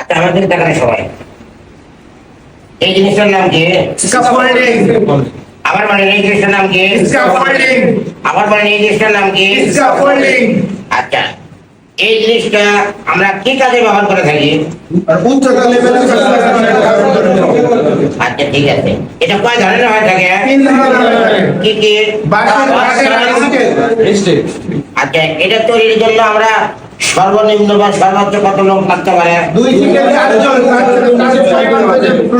আচ্ছা আমাদের দেখানে সবাই এই জিনিসটার নাম কি? স্ক্যাফোল্ডিং। আমার মানে এই জিনিসটার নাম কি? স্ক্যাফোল্ডিং। আমার মানে এই জিনিসটার নাম কি? স্ক্যাফোল্ডিং। আচ্ছা এই জিনিসটা আমরা কি কাজে ব্যবহার করে থাকি? উচ্চতা লেভেলে আচ্ছা ঠিক আছে, এটা কয় ধরনের হয়ে থাকে? তিন ধরনের। কি কি? বাঁশের স্টিল। আচ্ছা এটা তৈরির জন্য আমরা সর্বনিম্ন বা সর্বোচ্চ কত লোক লাগতে পারে? 2 থেকে 4 জন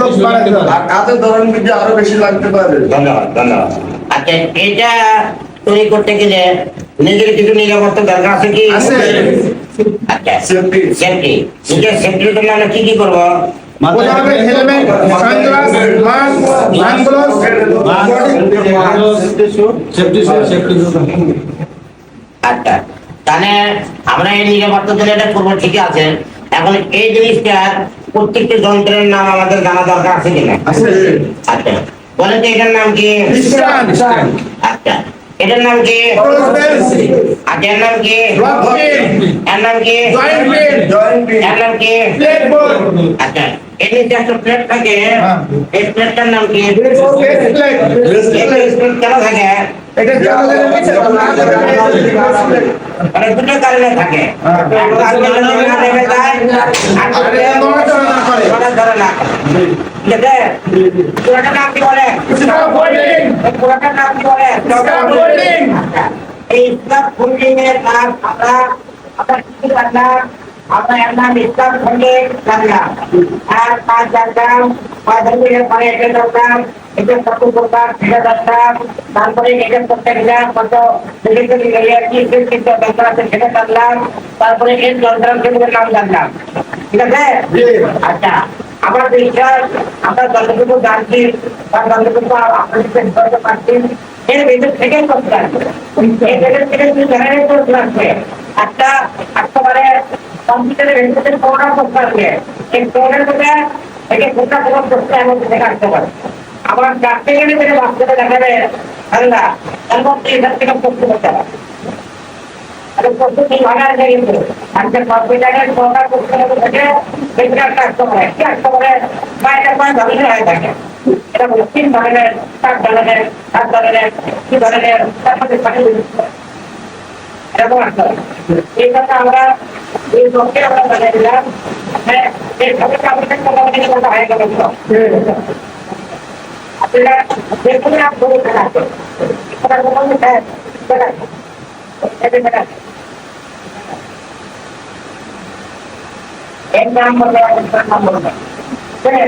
লোক বাড়াতে হবে। আর কাজের ধরন কিন্তু আরো বেশি লাগতে পারে। ধন্যবাদ ধন্যবাদ। আচ্ছা এটা তৈরি করতে গেলে নিজের কিছু নিরাপত্তা দরকার আছে কি? আছে। আচ্ছা Safety. সেফটি, নিজের সেফটির জন্য আমরা কি কি করবো? পরে হবে helmet, sunglass, mask, hand gloves, আচ্ছা তাহলে আমরা এই নিরাপত্তার জন্য এটা করবো, ঠিক আছে। এখন এই জিনিসটা প্রত্যেকটি যন্ত্রের নাম আমাদের জানা দরকার আছে কিনা? আছে। আচ্ছা বলেন তো এটার নাম কি? স্ট্যান্ড, আচ্ছা এটার নাম কি? ক্রসবেস, আচ্ছা এর নাম কি? ব্লক পিন, এর নাম কি? জয়েন্ট পিন, এর নাম কি? প্লেট বোর্ড, আচ্ছা এর নিচে একটা প্লেট থাকে, এই প্লেটটার নাম কি? Base plate. এই প্লেট কেন থাকে? এটা চালালে নিচে মানে দুটো কারণে থাকে। একটা আজকে যদি না নেমে যায়, আর আরে নড়াচড়া না করে। নড়াচড়া না করে। ঠিক আছে? পুরোটার নাম কি বলে? স্ক্যাফোল্ডিং, এই পুরোটার নাম কি বলে? স্ক্যাফোল্ডিং। আচ্ছা, এই স্ক্যাফোল্ডিং এর কাজ আমরা কি জানলাম? আমরা এর নাম স্ক্যাফোল্ডিং জানলাম। আর কাজ জানলাম, কাজ ধরে পরে এটা জানলাম, এটা কত প্রকার সেটা জানলাম, তারপরে এটা করতে গেলাম কত বিভিন্ন লেয়ার কি কিন্তু যন্ত্র আছে সেটা জানলাম, তারপরে এই যন্ত্রাংশগুলোর নাম জানলাম। ঠিক আছে? আচ্ছা আমার বিশ্বাস আমরা যতটুকু জানছি বা যতটুকু আপনাদেরকে বুঝতে পারছি এর ভিতর থেকে করতে আসবে। এই ভেতর থেকে তুমি জেনারেট করতে আসবে একটা একেবারে কম্পিউটারের ভেতরে প্রোগ্রাম করতে আসবে। এই প্রোগ্রামের মধ্যে থেকে গোটা প্রোগ্রাম করতে এমন থেকে আসতে পারে। আবার চারটে গেলে থেকে বাচ্চাটা দেখাবে আল্লাহ তার মধ্যে এখান থেকে করতে করতে হবে। পদ্ধতি ভালো আছে কিন্তু আজকে কম্পিউটারের প্রোগ্রাম করতে থেকে বেশি একটা আসতে পারে কি আসতে পারে বাইরে কয়েক ধরনের হয়ে থাকে। এটা বলে 3 ধরনের 4 ধরনের 7 ধরনের 2 ধরনের তার সাথে পাঠিয়ে দিচ্ছে এরকম আসতে পারে। এই কথা আমরা এই লোককে আমরা জানিয়ে দিলাম। হ্যাঁ এই সবকে আমাদের কথা হয়ে গেল আপনারা যেখানে আপনি থাকেন এটা বলতে চাই এটা एक नाम बोल रहा है दूसरा नाम बोल रहा है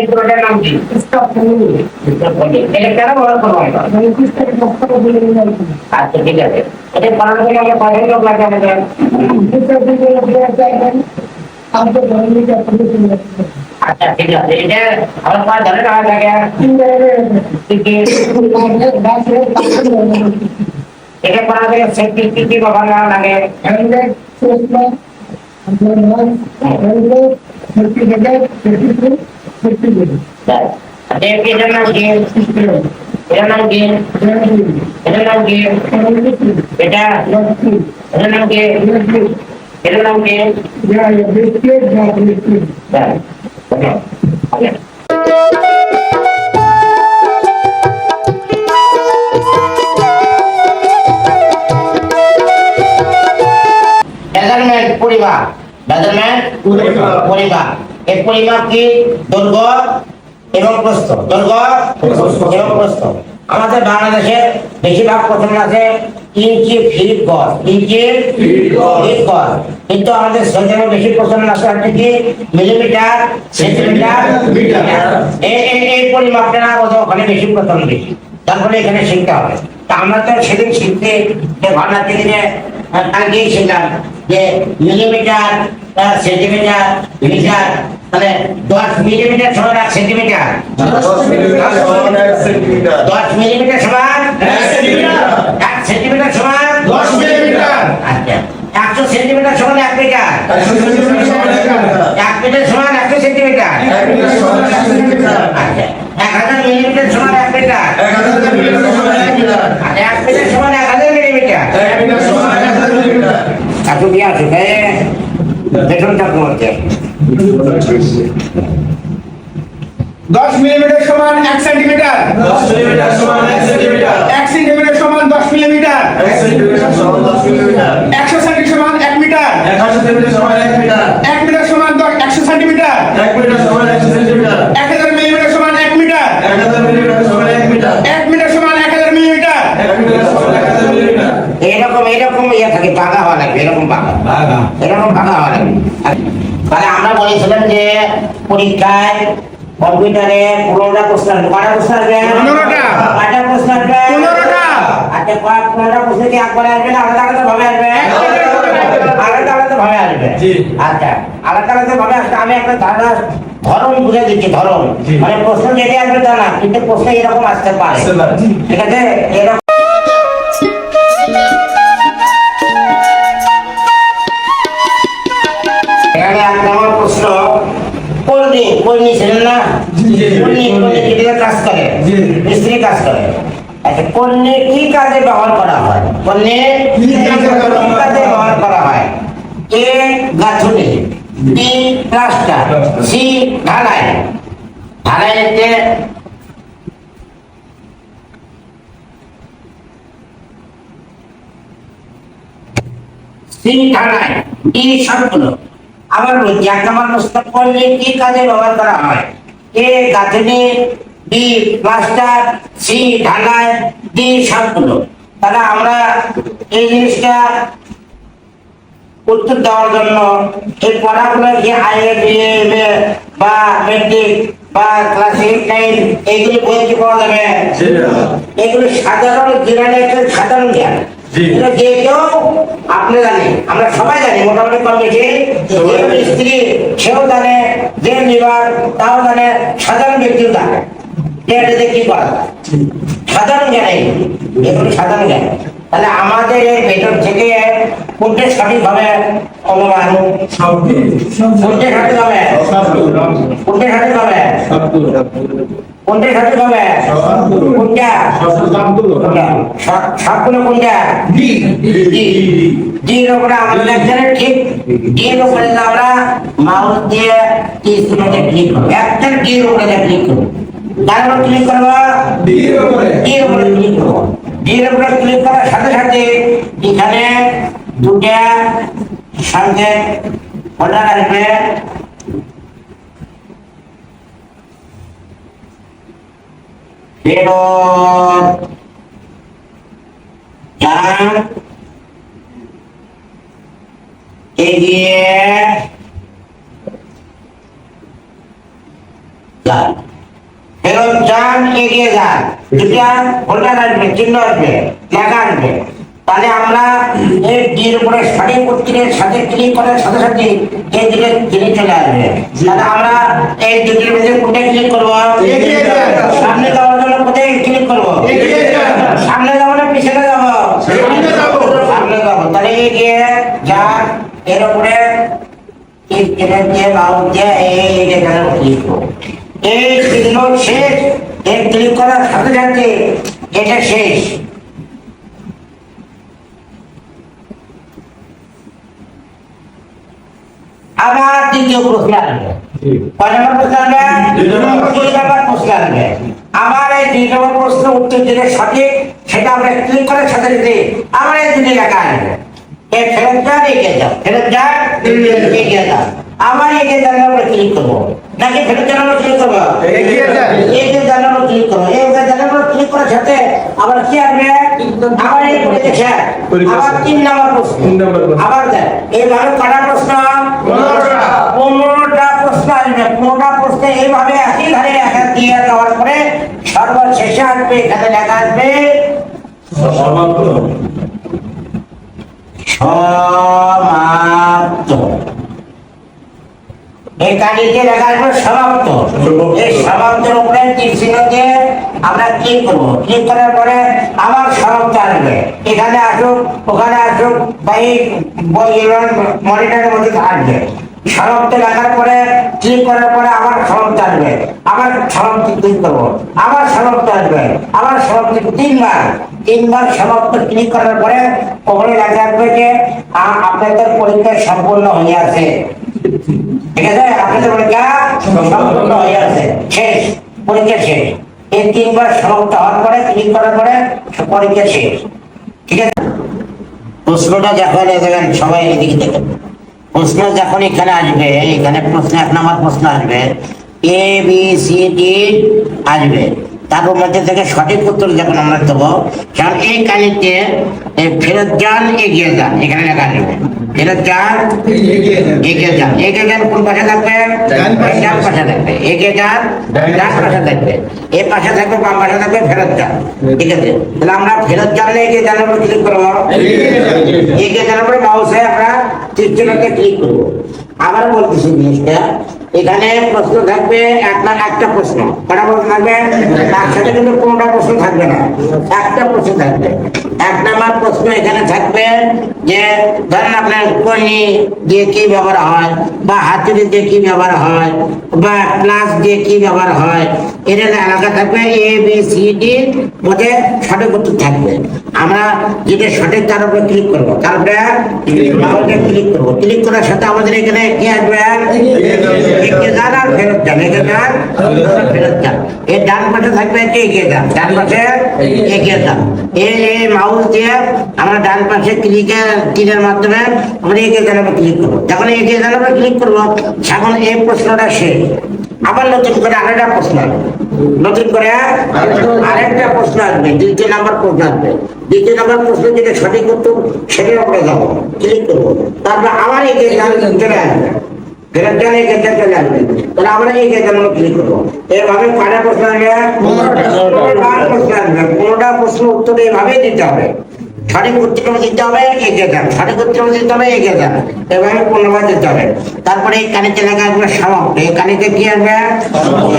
প্রোডাক্ট নাম কি? এটা কেন বড় করবো? আচ্ছা ঠিক আছে, এটা বানানোর জন্য আমরা কয়জন লোক লাগে আমাদের? আচ্ছা ঠিক আছে, এটা আমার কয় ধরে টাকা লাগে? এটা বানাতে গেলে সেফটি কি কি ব্যবহার করা লাগে? এটার নাম কি? এটার নাম কি? এটার নাম কি? এটা এটার নাম কি? এটার নাম কি? মেজারমেন্ট পরিমাপ, মেজারমেন্ট পরিমাপ। এই পরিমাপ কি? দৈর্ঘ্য এবং প্রস্থ, দৈর্ঘ্য এবং প্রস্থ। আমাদের বাংলাদেশে বেশিরভাগ প্রশ্ন আছে ইঞ্চি ফিট গজ, ইঞ্চি ফিট গজ, কিন্তু আমাদের সবচেয়ে বেশি প্রশ্ন আছে হচ্ছে কি মিলিমিটার, সেন্টিমিটার, মিটার। এই পরিমাপটা ওখানে বেশি প্রশ্ন বেশি, তার ফলে এখানে শিখতে হবে। তা আমরা তো সেদিন শিখতে যে ভাবনা থেকে যে কালকেই শিখলাম যে মিলিমিটার, সেন্টিমিটার, মিটার তাহলে 10 মিলিমিটার সমান 1 সেন্টিমিটার। 10 মিলিমিটার সমান 1 সেন্টিমিটার। 10 মিলিমিটার সমান 1 সেন্টিমিটার। 1 সেন্টিমিটার সমান 10 মিলিমিটার। আচ্ছা 100 সেন্টিমিটার সমান 1 মিটার। 100 সেন্টিমিটার সমান 1 মিটার। 1 মিটার সমান 100 সেন্টিমিটার। 1 মিটার সমান 100 সেন্টিমিটার। আচ্ছা 1000 মিলিমিটার সমান 1 মিটার। 1000 মিলিমিটার সমান 1 মিটার। আর 1 মিটার সমান 1000 মিলিমিটার। 1 মিটার সমান 1000 মিলিমিটার। কাটু কি আছে দেখুন চাকু হচ্ছে 10 মিলিমিটার সমান 1 সেন্টিমিটার। 10 মিলিমিটার সমান 1 সেন্টিমিটার। 1 সেন্টিমিটার সমান 10 মিলিমিটার। 1 সেন্টিমিটার সমান 10 মিলিমিটার। 100 সেন্টি সমান 1 মিটার। 100 সেন্টিমিটার সমান 1 মিটার। 1 মিটার সমান 100 সেন্টিমিটার। 1 মিটার সমান 100 সেন্টিমিটার। 1000 মিলিমিটার সমান 1 মিটার। 1000 মিলিমিটার সমান 1 মিটার। 1 মিটার সমান 1000 মিলিমিটার। 1 মিটার সমান 1000 মিলিমিটার। এরকম ইয়ে থাকে বাঁকা হওয়া লাগবে এরকম বাঁকা হওয়া লাগবে। তাহলে আমরা বলেছিলাম যে পরীক্ষায় কম্পিউটারে 15টা প্রশ্ন আসবে। কয়টা প্রশ্ন আসবে? 15টা। কয়টা প্রশ্ন আসবে? 15টা। আচ্ছা 15টা প্রশ্ন কি একবারে আসবে না আলাদা আলাদা ভাবে আসবে? আলাদা আলাদা ভাবে আসবে। আচ্ছা আলাদা আলাদা ভাবে আসবে। আমি একটা ধরন বুঝে দিচ্ছি ধরন। মানে প্রশ্ন যেটা আসবে তা না, কিন্তু প্রশ্ন এরকম আসতে পারে। ঠিক আছে এরকম এখানে 1 নম্বর প্রশ্ন কর্মী ছিলেন না? কর্মী কিভাবে কাজ করে? মিস্ত্রি কাজ করে। আচ্ছা কর্মী কি কাজে ব্যবহার করা হয়? কর্মী কি কাজে ব্যবহার করা হয়? এ গাঁথুনি, বি প্লাস্টার, সি ঢালাই। ঢালাইতে সি ঢালাই, ডি সবগুলো। আবার বলছি 1 নম্বর প্রশ্ন করলে কি কাজে ব্যবহার করা হয়? এ গাঁথুনি, বি প্লাস্টার, সি ঢালাই, ডি সবগুলো। তাহলে আমরা এই জিনিসটা উত্তর দেওয়ার জন্য এই পড়াগুলো যে আইএ বিএ বা মেট্রিক বা ক্লাস 8 9 এইগুলি বইতে পাওয়া যাবে। এগুলো সাধারণ জেনারেল সাধারণ জ্ঞান। এটা যে কেউ আপনি জানেন, আমরা সবাই জানি মোটামুটি কম বেশি। যে স্ত্রী সেও জানে, যে লিভার তাও জানে, সাধারণ ব্যক্তিও জানে যে কি করা যায়। সাধারণ জ্ঞান এগুলো সাধারণ জ্ঞান। তাহলে আমাদের এর ভেতর থেকে কোনটা সঠিক হবে অনুমান? কোনটা সঠিক হবে? কোনটা সঠিক হবে? কোনটা সঠিক হবে? কোনটা? সবগুলো কোনটা? ডির উপরে আমাদের এখানে ঠিক ডির উপরে আমরা মাউস দিয়ে ইনস্ট্রুমেন্টে ক্লিক করব। একটা ডির উপরে ক্লিক করব। তার উপর ক্লিক করব, ডির উপরে ক্লিক করব। ডির উপরে ক্লিক করার সাথে সাথে এখানে দুটা সংকেত ফোল্ডার আসবে। এগিয়ে যান, ফেরত যান, এগিয়ে যান। দুটা ফোল্ডার আসবে, চিহ্ন আসবে, লেখা আসবে। তাহলে আমরা এই ডির উপরে সঠিক উত্তরের সাথে ক্লিক করার সাথে সাথে এই দিকে জিনিস চলে আসবে। তাহলে আমরা এই দুটির মধ্যে কোথায় ক্লিক করবো? সামনে যাওয়ার জন্য কোথায় ক্লিক করবো? সামনে যাবো না পিছনে যাবো? সামনে যাবো। তাহলে এগিয়ে যান, এর উপরে এই চিহ্ন শেষ। এই ক্লিক করার সাথে সাথে এটা শেষ। আবার দ্বিতীয় প্রশ্ন আসবে। কয় নম্বর প্রশ্ন আসবে? 2 নম্বর প্রশ্ন আসবে। আবার এই 2 নম্বর প্রশ্ন উত্তর যেটা সঠিক সেটা আমরা ক্লিক করার সাথে সাথে আবার এই দুটি লেখা আসবে। এই ফেরত যান, এগিয়ে যান, ফেরত যান, এগিয়ে যান। আবার এগিয়ে যান আমরা ক্লিক করবো, নাকি ফেরত যান আমরা ক্লিক করবো? এগিয়ে যান আমরা ক্লিক করবো। এগিয়ে যান আমরা ক্লিক করার সাথে আবার কি আসবে? আবার এই করে দেখে আবার 3 নম্বর প্রশ্ন। আবার দেন এইভাবে কটা প্রশ্ন? 15টা প্রশ্ন আসবে। 15টা প্রশ্ন এইভাবে একই ধারে একা দিয়ে দেওয়ার পরে সর্বশেষে আসবে এখানে লেখা আসবে সমাপ্ত। এই কালিতে লেখা আসবে সমাপ্ত। এই সমাপ্তের উপরে তীর চিহ্ন দিয়ে আমরা ক্লিক করবো। ক্লিক করার পরে আবার সমাপ্ত আসবে। এখানে আসুক, ওখানে আসুক, বা এই মনিটরের মধ্যে আসবে। সমাপ্ত লেখার পরে ক্লিক করার পরে আবার সমাপ্ত আসবে, আবার সমাপ্ত ক্লিক করবো, আবার সমাপ্ত আসবে, আবার সমাপ্ত, তিনবার সমাপ্ত ক্লিক করার পরে ওখানে লেখা আসবে যে আপনাদের পরীক্ষা সম্পূর্ণ হয়ে আছে। ঠিক আছে, আপনাদের পরীক্ষা সম্পূর্ণ হয়ে আছে, শেষ, পরীক্ষা শেষ। এই তিনবার সমাপ্ত হওয়ার পরে ক্লিক করার পরে পরীক্ষা শেষ। ঠিক আছে, প্রশ্নটা যখন দেখেন সবাই এদিকে দেখেন, প্রশ্ন যখন এখানে আসবে, এখানে প্রশ্ন 1 নম্বর প্রশ্ন আসবে, এ বি সি ডি আসবে। তার মধ্যে থেকে সঠিক উত্তর যখন আমরা দেবো, কারণ এই কালিতে ফেরত যান, এগিয়ে যান, এখানে লেখা আসবে ফেরত যান, এগিয়ে যান। এগিয়ে যান কোন পাশে থাকবে? ডান পাশে থাকবে। এগিয়ে যান ডান পাশে থাকবে, এই পাশে থাকবে, বাম পাশে থাকবে ফেরত যান। ঠিক আছে, তাহলে আমরা ফেরত জানলে এগিয়ে যাওয়ার উপর ক্লিক করবো। এগিয়ে যাওয়ার পরে মাউসে আমরা তীর চিহ্নতে ক্লিক করবো। আবার বলতেছি জিনিসটা, এখানে প্রশ্ন থাকবে একটা প্রশ্ন, কটা প্রশ্ন থাকবে? একসাথে কিন্তু কোনটা প্রশ্ন থাকবে না, একটা প্রশ্ন থাকবে। 1 নম্বর প্রশ্ন এখানে থাকবে যে ধরেন আপনার কইনি দিয়ে কি ব্যবহার হয়, বা হাতুড়ি দিয়ে কি ব্যবহার হয়, বা প্লাস দিয়ে কি ব্যবহার হয়, এর এলাকা থাকবে। এ বি সি ডি মধ্যে সঠিক উত্তর থাকবে। আমরা যেটা সঠিক তার উপরে ক্লিক করবো, তারপরে ক্লিক করবো। ক্লিক করার সাথে আমাদের এখানে কি আসবে? এগিয়ে যান আর ফেরত যান, এগিয়ে যান ফেরত যান। এর ডান পাশে থাকবে কি এগিয়ে যান, ডান পাশে এগিয়ে যান। এই মাউস দিয়ে আমরা ডান পাশে তীরের মাধ্যমে আমরা এগিয়ে যান ক্লিক করবো। যখন এগিয়ে যান আমরা ক্লিক করবো, এখন এই প্রশ্নটা শেষ। আবার নতুন করে আরেকটা প্রশ্ন আসবে, নতুন করে আরেকটা প্রশ্ন আসবে, 2 নম্বর প্রশ্ন আসবে। 2 নম্বর প্রশ্ন যেটা সঠিক উত্তর সেটার উপরে যাবো, ক্লিক করবো। তারপর আবার এগিয়ে যান চলে আসবে, ফেরত যান এগিয়ে যান চলে আসবে। তাহলে আমরা এগিয়ে যান ক্লিক করবো। এভাবে কয়টা প্রশ্ন আসবে? 15টা প্রশ্ন আসবে। 15টা প্রশ্ন উত্তর এভাবেই দিতে হবে। সঠিক উত্তর দিতে হবে, এগিয়ে যান, সঠিক উত্তর দিতে হবে, এগিয়ে যান, এভাবে 15বার দিতে হবে। তারপরে এই কানিতে লেখা আসবে সমাপ্ত। এই কানিতে কি আসবে?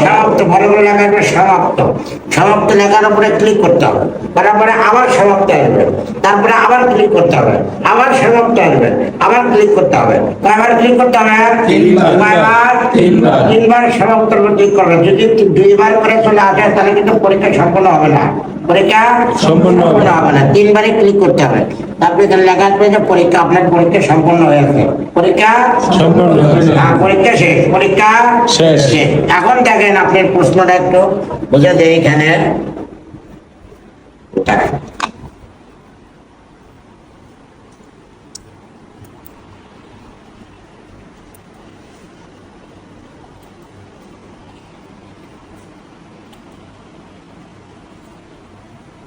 সমাপ্ত, বড় বড় লেখা আসবে সমাপ্ত। সমাপ্ত লেখার উপরে ক্লিক করতে হবে, তারপরে আবার সমাপ্ত আসবে, তারপরে আবার ক্লিক করতে হবে, আবার সমাপ্ত আসবে, আবার ক্লিক করতে হবে। কয়বার ক্লিক করতে হবে? 3বার সমাপ্তের উপর ক্লিক করবে। যদি 2বার করে চলে আসে তাহলে কিন্তু পরীক্ষা সম্পূর্ণ হবে না, পরীক্ষা সম্পূর্ণ হবে না। 3বারে ক্লিক করতে হবে। তারপরে এখানে লেখা আসবে যে পরীক্ষা, আপনার পরীক্ষা সম্পূর্ণ হয়েছে, পরীক্ষা সম্পূর্ণ, পরীক্ষা শেষ, পরীক্ষা শেষ। এখন দেখেন আপনার প্রশ্নটা একটু বুঝে দেয়। এখানে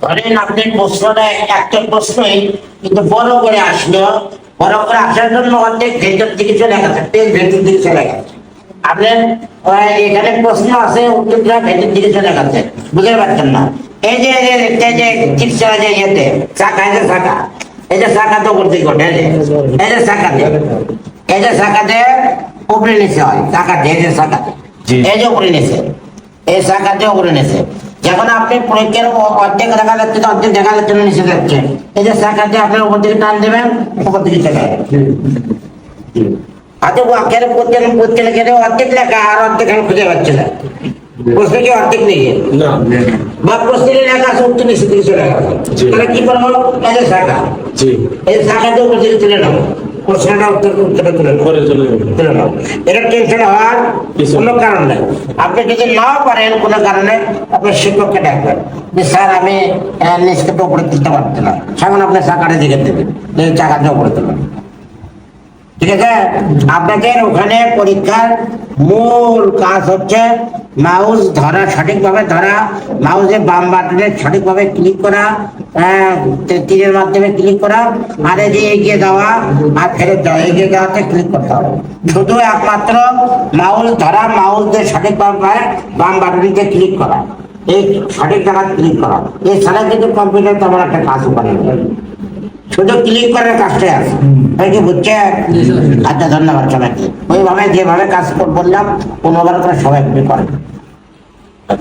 ধরেন আপনি প্রশ্নটা একটা প্রশ্নই কিন্তু বড় করে আসলো, বড় করে আসার জন্য অর্ধেক ভেতর দিকে চলে গেছে, পেজ ভেতর দিকে চলে গেছে। আপনার এখানে প্রশ্ন আছে, উত্তরটা ভেতর দিকে চলে গেছে, বুঝতে পারছেন না। এই যে টিপস চলে যায় ইয়েতে, চাকা, এই যে চাকা, এই যে চাকা তো করতে ঘটে, এই যে চাকাতে, এই যে চাকাতে উপরে নিচে হয়, চাকাতে, এই যে চাকাতে, এই যে উপরে নিচে, এই চাকাতে উপরে নিচে। যখন আপনি পরীক্ষার অর্ধেক দেখা যাচ্ছে, অর্ধেক দেখা যাচ্ছে না, নিচে যাচ্ছে, এই যে চাকাতে আপনি উপর দিকে টান দেবেন, উপর দিকে চলে হাতে ওয়াকের পড়তে লেখে অর্ধেক লেখা আর অর্ধেক আমি খুঁজে পাচ্ছি না। প্রশ্ন কি অর্ধেক নেই, বা প্রশ্নের লেখা আছে উত্তর নিচে দিকে চলে গেছে, তাহলে কি করবো? এই যে শাখা, এই শাখাতে উপর দিকে তুলে নেবো, প্রশ্নটা উত্তরটা তুলে নেবো। এটা টেনশন হওয়ার কোনো কারণ নেই। আপনি যদি নাও পারেন কোনো কারণে, আপনার শিক্ষককে ডাকবেন যে স্যার আমি নিচকে তো উপরে তুলতে পারছি না, সেমন আপনার চাকাটা দিকে দেবেন, চাকাটা উপরে তুলবেন। ঠিক আছে, আপনাদের ওখানে পরীক্ষার মূল কাজ হচ্ছে মাউস ধরা, সঠিকভাবে ধরা, মাউসের বাম বাটনে সঠিকভাবে ক্লিক করা, তীরের মাধ্যমে ক্লিক করা, আর এই যে এগিয়ে যাওয়া আর ফেরত যাওয়া, এগিয়ে যাওয়াতে ক্লিক করতে হবে। শুধু একমাত্র মাউস ধরা, মাউস দিয়ে সঠিকভাবে বাম বাটনিতে ক্লিক করা, এই সঠিক জায়গায় ক্লিক করা, এছাড়া কিন্তু কম্পিউটার তেমন একটা কাজ করে, শুধু ক্লিক করার কাজটাই আছে। ওই কি বুঝছে? আচ্ছা ধন্যবাদ সবাইকে। ওইভাবে যেভাবে কাজ বললাম 15 বার করে সবাই করেন।